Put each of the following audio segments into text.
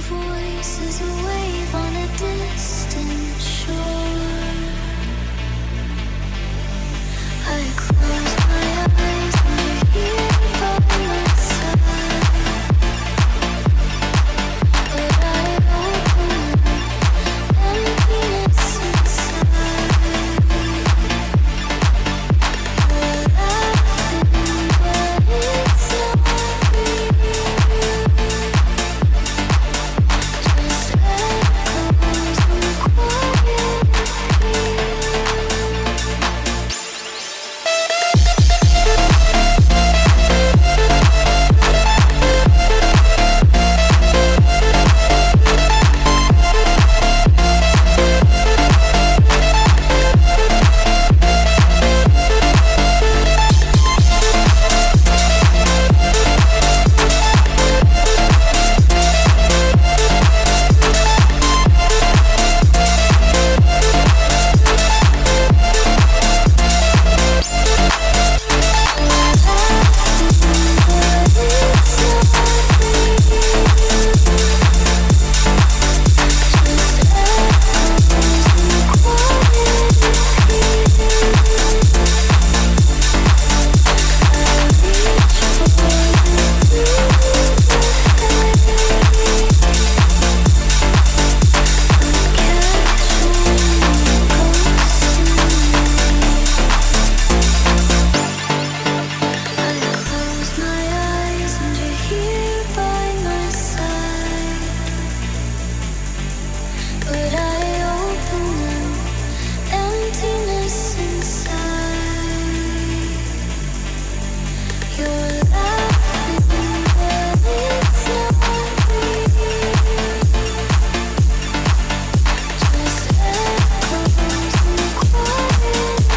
voice is a wave on a distant shore. I close my eyes and you're here by my side, but I open an emptiness inside. You're laughing, but it's not real. Just echoes in the quiet appeal.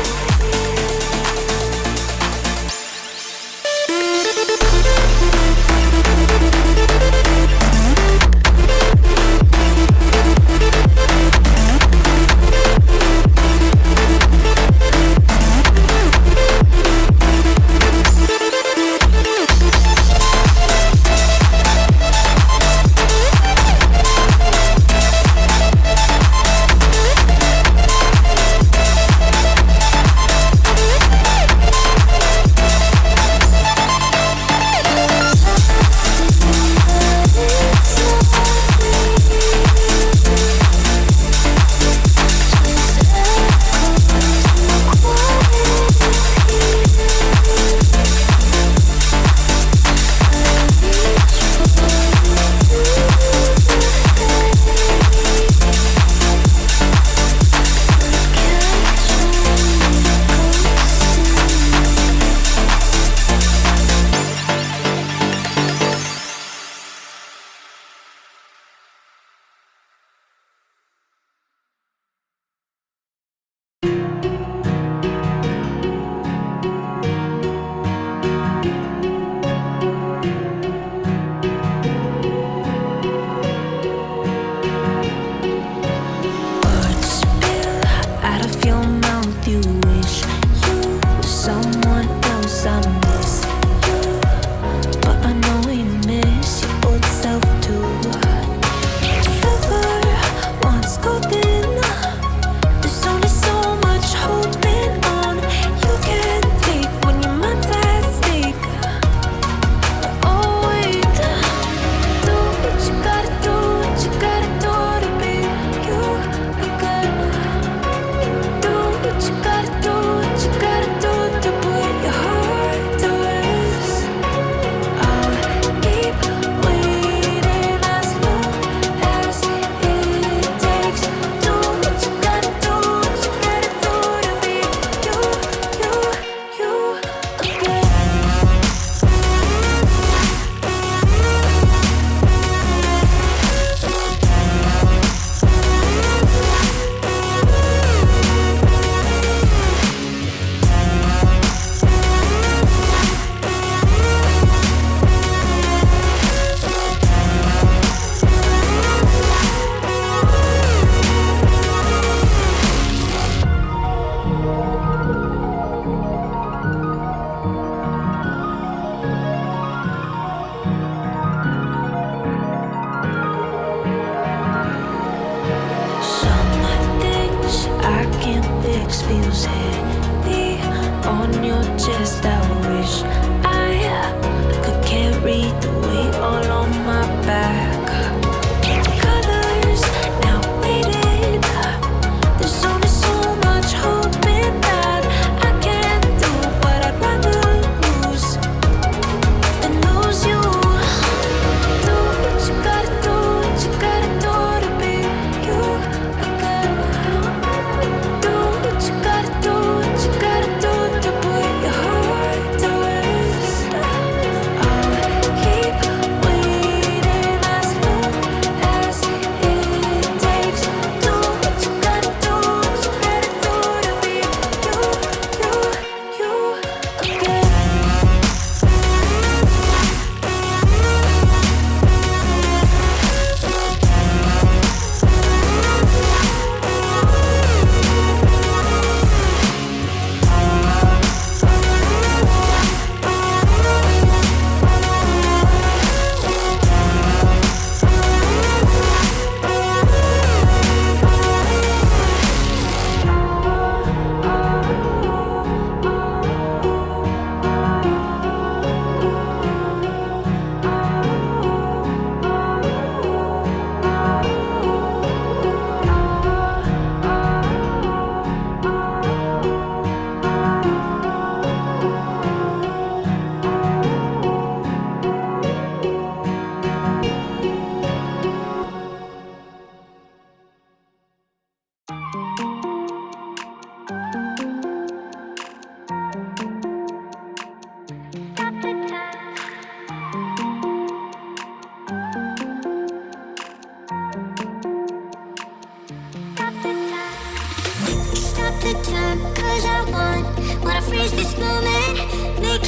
What you gotta do to put your heart down.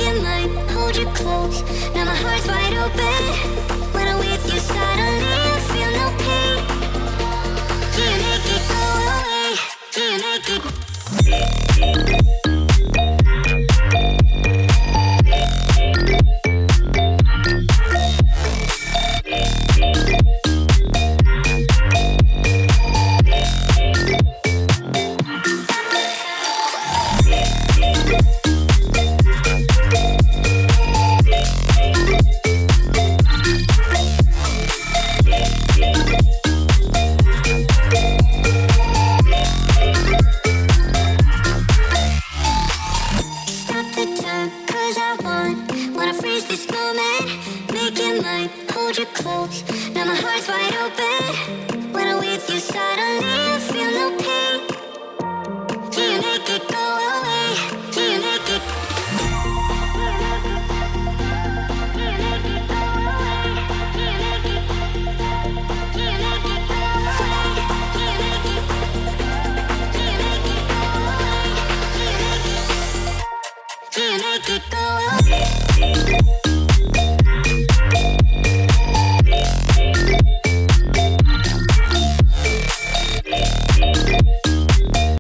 it mine, hold you close. Now my heart's wide open. When I'm with you, suddenly I feel no pain. Do you make it go away? Do you make it? Wanna freeze this moment, make it mine, hold you close. Now my heart's wide open. When I'm with you, suddenly I feel no pain. Do you make it go away? Do you make it? Do you make it go away? Do you make it? Do you make it go away? Do you make it? Do you make it go away? Do you make it? Do you make it go away?